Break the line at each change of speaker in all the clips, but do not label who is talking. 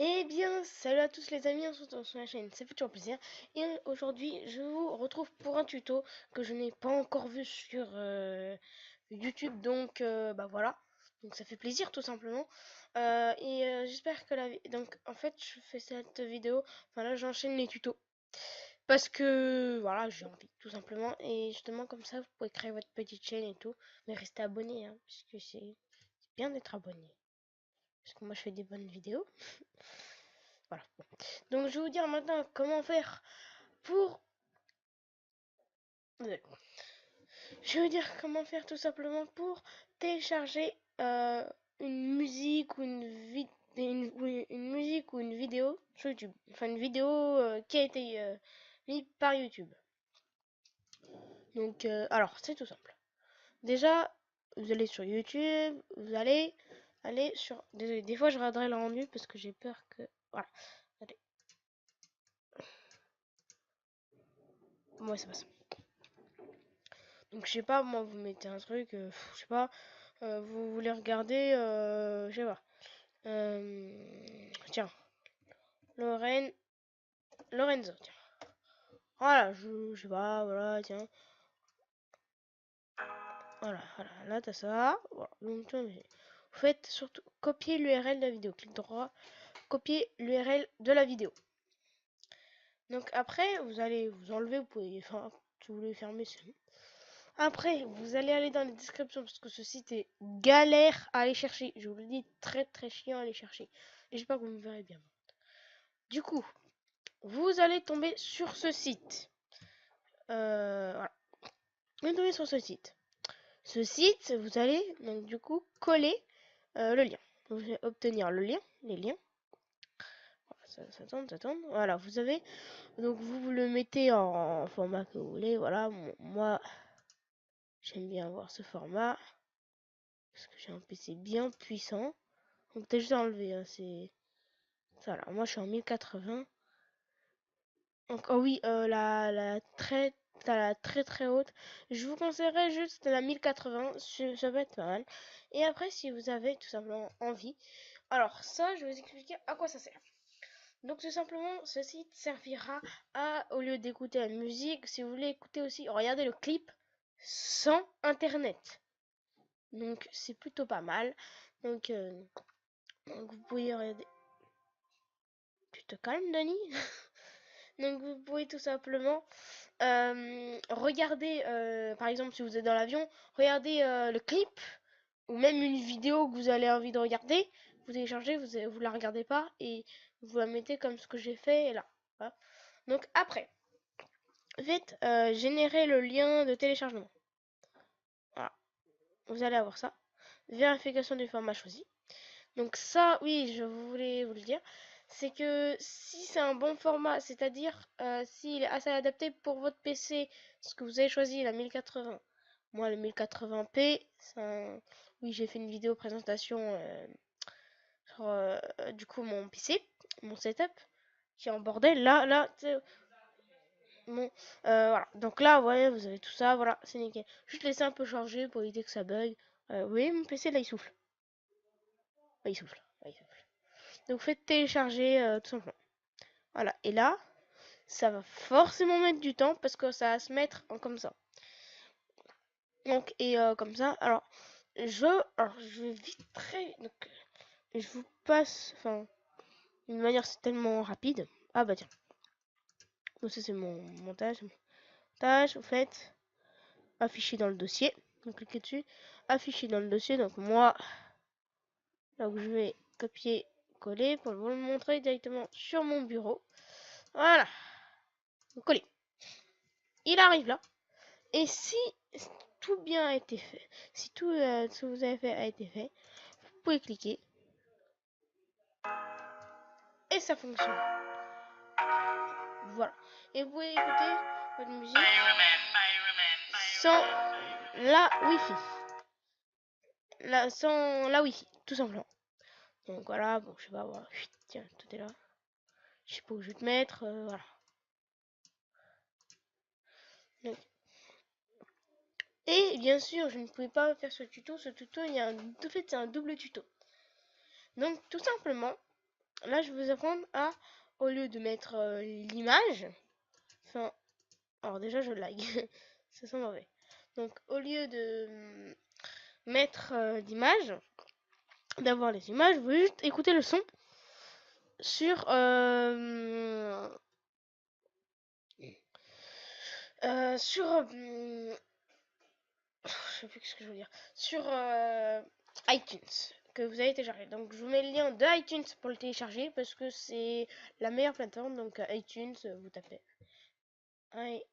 Eh bien, salut à tous les amis, on se retrouve sur la chaîne, ça fait toujours plaisir. Et aujourd'hui, je vous retrouve pour un tuto que je n'ai pas encore vu sur YouTube, donc bah voilà. Donc ça fait plaisir tout simplement. J'espère que Donc en fait, je fais cette vidéo, enfin là j'enchaîne les tutos. Parce que voilà, j'ai envie tout simplement. Et justement comme ça, vous pouvez créer votre petite chaîne et tout. Mais restez abonné, hein, parce que c'est bien d'être abonné. Parce que moi je fais des bonnes vidéos. Voilà. Donc je vais vous dire maintenant comment faire pour... Je vais vous dire comment faire tout simplement pour télécharger une musique ou une musique ou une vidéo sur YouTube. Enfin une vidéo qui a été mise par YouTube. Donc alors c'est tout simple. Déjà vous allez sur YouTube, vous allez aller sur... Désolé, des fois je raterai le rendu parce que j'ai peur que... Voilà. Allez. Moi ça passe. Donc je sais pas, moi vous mettez un truc, je sais pas, vous voulez regarder, je sais pas. Tiens, Lorraine, Lorenzo, tiens. Voilà, je sais pas, voilà, tiens. Voilà, là t'as ça. Voilà, donc vous faites surtout copier l'URL de la vidéo. Clic droit, copier l'URL de la vidéo. Donc après, vous allez vous enlever, vous pouvez, enfin, si vous voulez fermer, c'est bon. Après, vous allez aller dans les descriptions parce que ce site est galère à aller chercher. Je vous le dis, très très chiant à aller chercher. Et j'espère que vous me verrez bien. Du coup, vous allez tomber sur ce site. Voilà. Vous allez tomber sur ce site. Ce site, vous allez donc du coup coller le lien. Vous allez obtenir le lien, les liens. Voilà, ça tourne. Voilà, vous avez. Donc vous le mettez en format que vous voulez. Voilà, moi j'aime bien avoir ce format. Parce que j'ai un PC bien puissant. Donc t'as juste à enlever, hein, c'est... Voilà, moi je suis en 1080. Donc, oh oui, la très très haute. Je vous conseillerais juste la 1080, ça va être pas mal. Et après, si vous avez tout simplement envie. Alors ça, je vais vous expliquer à quoi ça sert. Donc tout simplement, ce site servira à, au lieu d'écouter la musique, si vous voulez écouter aussi, regardez le clip sans internet. Donc c'est plutôt pas mal. Donc, donc vous pouvez regarder. Tu te calmes, Dani? Donc vous pouvez tout simplement regarder, par exemple si vous êtes dans l'avion, regardez le clip ou même une vidéo que vous avez envie de regarder, vous téléchargez, vous la regardez pas et vous la mettez comme ce que j'ai fait là. Voilà. Donc après, faites générer le lien de téléchargement. Voilà, vous allez avoir ça. Vérification du format choisi. Donc ça, oui, je voulais vous le dire, c'est que si c'est un bon format, c'est-à-dire s'il est assez adapté pour votre PC, ce que vous avez choisi, la 1080. Moi, le 1080p, oui, j'ai fait une vidéo présentation sur du coup mon PC, mon setup, qui est en bordel. Là, bon, voilà. Donc là, ouais, vous avez tout ça, voilà, c'est nickel. Juste laisser un peu charger pour éviter que ça bug. Oui, mon PC là, il souffle. Ouais, il souffle. Ouais, il souffle. Donc faites télécharger tout simplement. Voilà, et là, ça va forcément mettre du temps parce que ça va se mettre en comme ça. Donc, et comme ça, je vais vite très. Donc, je vous passe, enfin, d'une manière c'est tellement rapide. Ah bah tiens, donc ça c'est mon montage. Montage, vous faites afficher dans le dossier. Donc cliquez dessus, afficher dans le dossier. Donc moi, donc je vais copier, coller pour vous le montrer directement sur mon bureau. Voilà, coller. Il arrive là. Et si tout bien a été fait, si tout ce que vous avez fait a été fait, vous pouvez cliquer et ça fonctionne. Voilà. Et vous pouvez écouter votre musique sans la Wi-Fi. Sans la Wi-Fi, tout simplement. Donc voilà, bon, je sais pas, voilà. Tiens, tout est là. Je sais pas où je vais te mettre, voilà. Donc, et bien sûr, je ne pouvais pas faire ce tuto. Ce tuto, il y a en fait, c'est un double tuto. Donc, tout simplement, là, je vais vous apprendre à, au lieu de mettre l'image, enfin, alors déjà, je lag, ça sent mauvais. Donc, au lieu de mettre d'image, d'avoir les images, vous juste écouter le son sur je sais plus ce que je veux dire, sur iTunes que vous avez téléchargé. Donc je vous mets le lien de iTunes pour le télécharger parce que c'est la meilleure plateforme. Donc iTunes, vous tapez iTunes.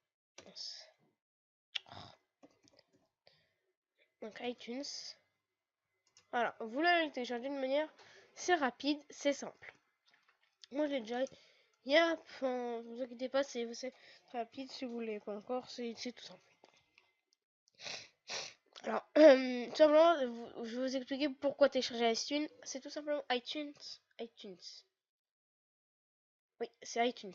Donc iTunes. Voilà, vous l'avez téléchargé de manière, c'est rapide, c'est simple. Moi je l'ai déjà. Enfin, vous inquiétez pas, c'est rapide si vous voulez pas encore, c'est tout simple. Alors, tout simplement, je vais vous expliquer pourquoi télécharger iTunes. C'est tout simplement iTunes. Oui, c'est iTunes.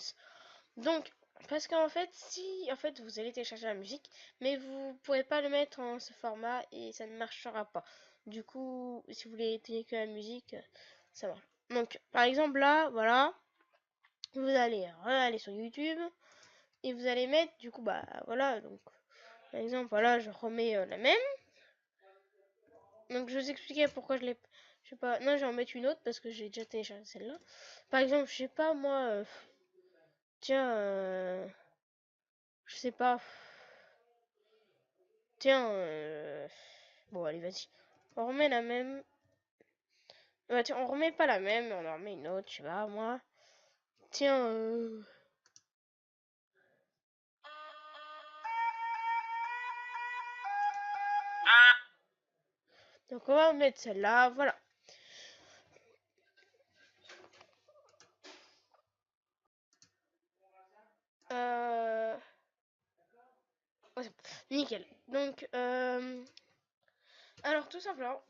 Donc, parce qu'en fait, si en fait vous allez télécharger la musique, mais vous pourrez pas le mettre en ce format et ça ne marchera pas. Du coup, si vous voulez télécharger la musique, ça marche. Donc, par exemple là, voilà, vous allez aller sur YouTube et vous allez mettre, du coup, bah voilà, donc par exemple, voilà, je remets la même. Donc, je vais vous expliquer pourquoi je l'ai. Je sais pas, non, je vais en mettre une autre parce que j'ai déjà téléchargé celle-là. Par exemple, je sais pas moi, tiens, je sais pas. Tiens, bon, allez, vas-y. On remet la même. Bah, tiens, on remet pas la même, on en remet une autre, je sais pas, moi. Tiens, donc, on va mettre celle-là, voilà. Ouais, nickel. Donc, alors, tout simplement,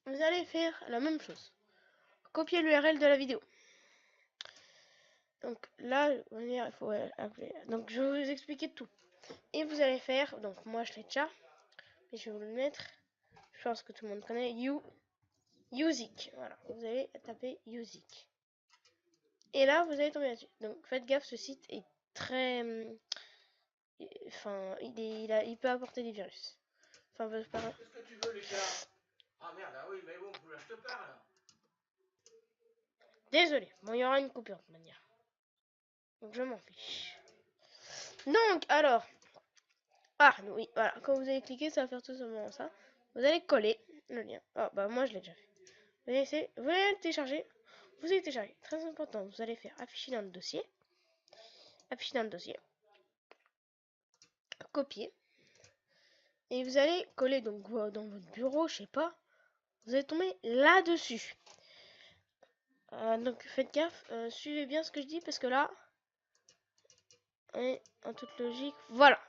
vous allez faire la même chose. Copier l'URL de la vidéo. Donc là, il faut appeler. Donc je vais vous expliquer tout. Et vous allez faire, donc moi je l'ai déjà, et je vais vous le mettre. Je pense que tout le monde connaît Music. Voilà, vous allez taper Music. Et là, vous allez tomber là-dessus. Donc faites gaffe, ce site est très, enfin, il peut apporter des virus. Enfin, qu'est-ce que tu veux, les gars? Ah merde, ah oui, mais bon, je te parle. Désolé, bon, il y aura une coupure de toute manière. Donc je m'en fiche. Donc, alors. Ah, oui, voilà. Quand vous allez cliquer, ça va faire tout simplement ça. Vous allez coller le lien. Ah, bah, moi, je l'ai déjà fait. Vous allez le télécharger. Vous allez télécharger. Très important, vous allez faire afficher dans le dossier. Afficher dans le dossier. Copier. Et vous allez coller donc dans votre bureau, je sais pas. Vous allez tomber là-dessus. Donc, faites gaffe. Suivez bien ce que je dis parce que là, et en toute logique, voilà.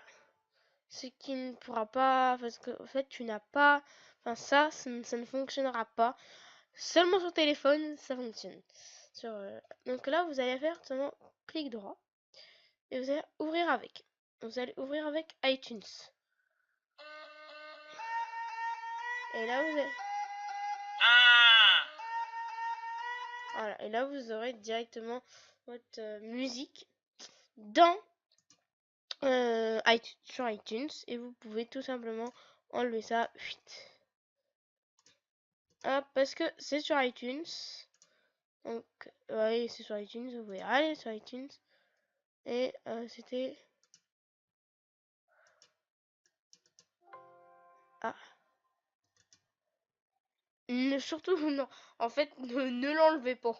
Ce qui ne pourra pas, parce que en fait, tu n'as pas, enfin ça ne fonctionnera pas. Seulement sur téléphone, ça fonctionne. Donc là, vous allez faire seulement clic droit et vous allez ouvrir avec. Vous allez ouvrir avec iTunes. Et là, vous allez... Voilà, et là, vous aurez directement votre musique dans iTunes, sur iTunes et vous pouvez tout simplement enlever ça. Hop, parce que c'est sur iTunes. Donc, ouais, c'est sur iTunes. Vous pouvez aller sur iTunes. Et c'était... Ah. Surtout, non. En fait, ne l'enlevez pas.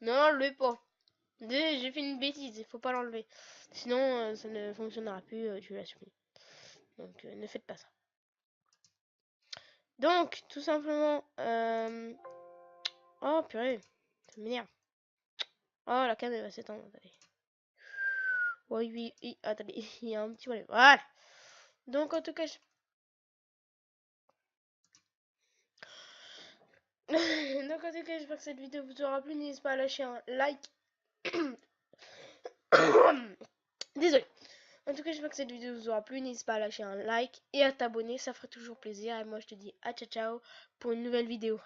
Ne l'enlevez pas. J'ai fait une bêtise. Il faut pas l'enlever. Sinon, ça ne fonctionnera plus. Tu l'as supprimé. Donc, ne faites pas ça. Donc, tout simplement... Oh, purée. Ça m'énerve. Oh, la cam, elle va s'étendre. Attendez. Oui, oui, oui. Attendez. Il y a un petit problème. Voilà. Donc, en tout cas... Donc, en tout cas, j'espère que cette vidéo vous aura plu. N'hésitez pas à lâcher un like. Désolé. En tout cas, j'espère que cette vidéo vous aura plu. N'hésitez pas à lâcher un like et à t'abonner. Ça ferait toujours plaisir. Et moi, je te dis à ciao ciao pour une nouvelle vidéo.